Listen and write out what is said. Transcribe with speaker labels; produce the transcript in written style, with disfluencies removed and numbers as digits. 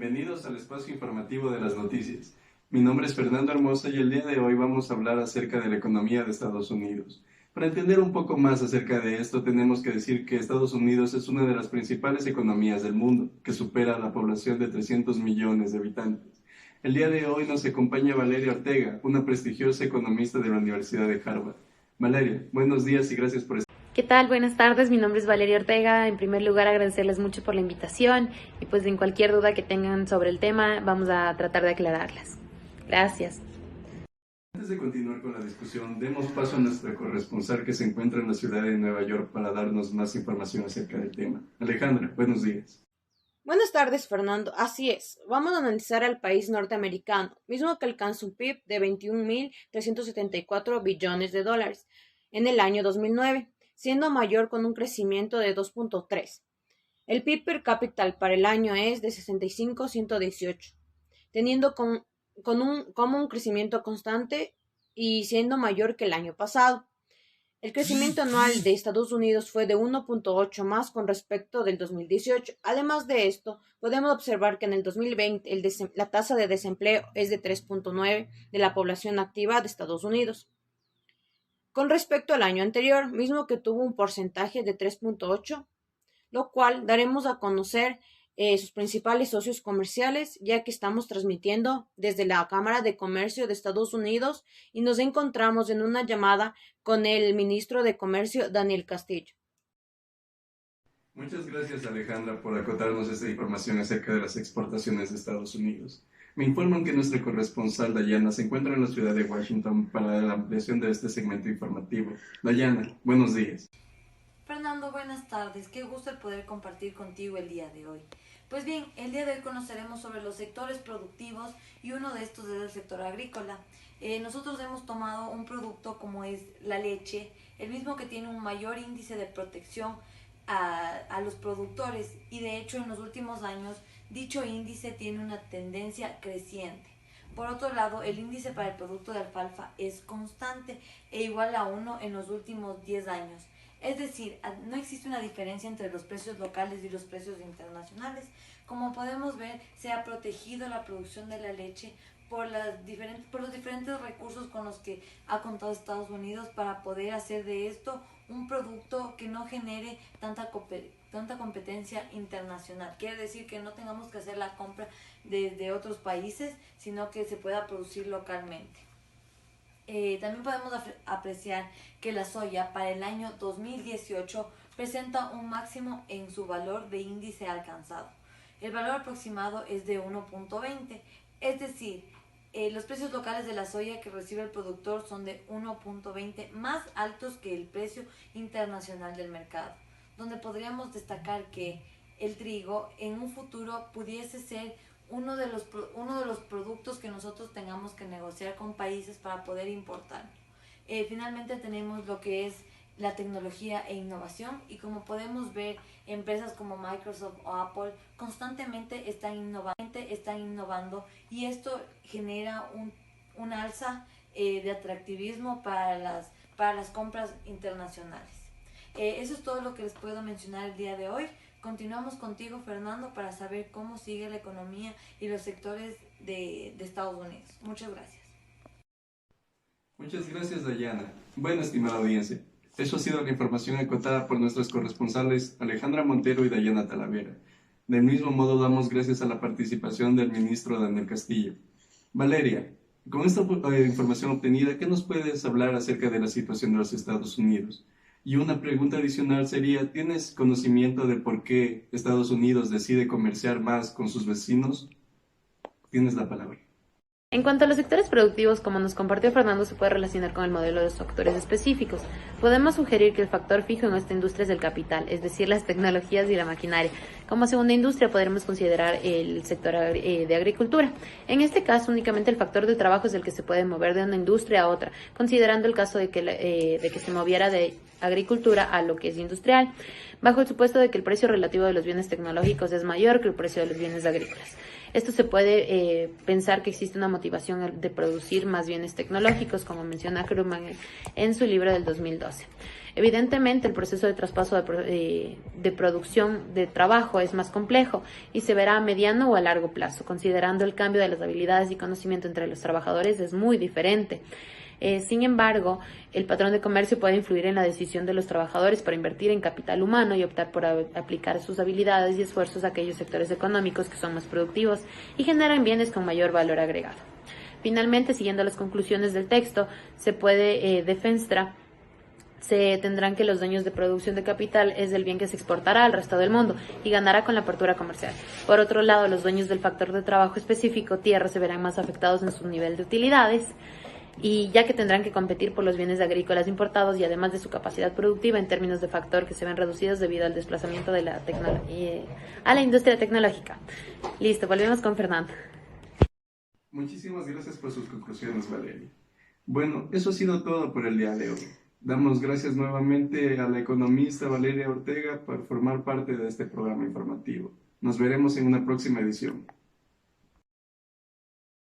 Speaker 1: Bienvenidos al espacio informativo de las noticias. Mi nombre es Fernando Hermosa y el día de hoy vamos a hablar acerca de la economía de Estados Unidos. Para entender un poco más acerca de esto, tenemos que decir que Estados Unidos es una de las principales economías del mundo, que supera la población de 300 millones de habitantes. El día de hoy nos acompaña Valeria Ortega, una prestigiosa economista de la Universidad de Harvard. Valeria, buenos días y gracias por estar.
Speaker 2: ¿Qué tal? Buenas tardes, mi nombre es Valeria Ortega. En primer lugar, agradecerles mucho por la invitación y pues en cualquier duda que tengan sobre el tema, vamos a tratar de aclararlas. Gracias.
Speaker 1: Antes de continuar con la discusión, demos paso a nuestra corresponsal que se encuentra en la ciudad de Nueva York para darnos más información acerca del tema. Alejandra, buenos días.
Speaker 3: Buenas tardes, Fernando. Así es. Vamos a analizar al país norteamericano, mismo que alcanza un PIB de 21.374 billones de dólares en el año 2009, siendo mayor con un crecimiento de 2.3. El PIB per cápita para el año es de 65.118, teniendo como un crecimiento constante y siendo mayor que el año pasado. El crecimiento anual de Estados Unidos fue de 1.8 más con respecto del 2018. Además de esto, podemos observar que en el 2020 la tasa de desempleo es de 3.9 de la población activa de Estados Unidos. Con respecto al año anterior, mismo que tuvo un porcentaje de 3.8, lo cual daremos a conocer sus principales socios comerciales, ya que estamos transmitiendo desde la Cámara de Comercio de Estados Unidos y nos encontramos en una llamada con el ministro de Comercio, Daniel Castillo.
Speaker 1: Muchas gracias, Alejandra, por acotarnos esta información acerca de las exportaciones de Estados Unidos. Me informan que nuestra corresponsal Dayana se encuentra en la ciudad de Washington para la ampliación de este segmento informativo. Dayana, buenos días.
Speaker 4: Fernando, buenas tardes. Qué gusto el poder compartir contigo el día de hoy. Pues bien, el día de hoy conoceremos sobre los sectores productivos y uno de estos es el sector agrícola. Nosotros hemos tomado un producto como es la leche, el mismo que tiene un mayor índice de protección a los productores y de hecho en los últimos años dicho índice tiene una tendencia creciente. Por otro lado, el índice para el producto de alfalfa es constante e igual a 1 en los últimos 10 años. Es decir, no existe una diferencia entre los precios locales y los precios internacionales. Como podemos ver, se ha protegido la producción de la leche por los diferentes recursos con los que ha contado Estados Unidos para poder hacer de esto un producto que no genere tanta competencia internacional. Quiere decir que no tengamos que hacer la compra desde otros países, sino que se pueda producir localmente. También podemos apreciar que la soya para el año 2018 presenta un máximo en su valor de índice alcanzado. El valor aproximado es de 1.20, es decir, los precios locales de la soya que recibe el productor son de 1.20 más altos que el precio internacional del mercado, donde podríamos destacar que el trigo en un futuro pudiese ser uno de los productos que nosotros tengamos que negociar con países para poder importar. Finalmente tenemos lo que es la tecnología e innovación y como podemos ver, empresas como Microsoft o Apple constantemente están innovando y esto genera un alza de atractivismo para las compras internacionales. Eso es todo lo que les puedo mencionar el día de hoy. Continuamos contigo, Fernando, para saber cómo sigue la economía y los sectores de Estados Unidos. Muchas gracias.
Speaker 1: Muchas gracias, Dayana. Bueno, estimada audiencia, eso ha sido la información acotada por nuestros corresponsales Alejandra Montero y Dayana Talavera. Del mismo modo, damos gracias a la participación del ministro Daniel Castillo. Valeria, con esta información obtenida, ¿qué nos puedes hablar acerca de la situación de los Estados Unidos? Y una pregunta adicional sería, ¿tienes conocimiento de por qué Estados Unidos decide comerciar más con sus vecinos? Tienes la palabra.
Speaker 2: En cuanto a los sectores productivos, como nos compartió Fernando, se puede relacionar con el modelo de los factores específicos. Podemos sugerir que el factor fijo en esta industria es el capital, es decir, las tecnologías y la maquinaria. Como segunda industria podremos considerar el sector de agricultura. En este caso, únicamente el factor de trabajo es el que se puede mover de una industria a otra, considerando el caso de que se moviera de agricultura a lo que es industrial, bajo el supuesto de que el precio relativo de los bienes tecnológicos es mayor que el precio de los bienes agrícolas. Esto se puede pensar que existe una motivación de producir más bienes tecnológicos, como menciona Krugman en su libro del 2012. Evidentemente, el proceso de traspaso de producción de trabajo es más complejo y se verá a mediano o a largo plazo. Considerando el cambio de las habilidades y conocimiento entre los trabajadores es muy diferente. Sin embargo, el patrón de comercio puede influir en la decisión de los trabajadores para invertir en capital humano y optar por aplicar sus habilidades y esfuerzos a aquellos sectores económicos que son más productivos y generan bienes con mayor valor agregado. Finalmente, siguiendo las conclusiones del texto, se tendrán que los dueños de producción de capital es el bien que se exportará al resto del mundo y ganará con la apertura comercial. Por otro lado, los dueños del factor de trabajo específico, tierra, se verán más afectados en su nivel de utilidades, y ya que tendrán que competir por los bienes agrícolas importados y además de su capacidad productiva en términos de factor que se ven reducidos debido al desplazamiento de la a la industria tecnológica. Listo, volvemos con Fernando.
Speaker 1: Muchísimas gracias por sus conclusiones, Valeria. Bueno, eso ha sido todo por el día de hoy. Damos gracias nuevamente a la economista Valeria Ortega por formar parte de este programa informativo. Nos veremos en una próxima edición.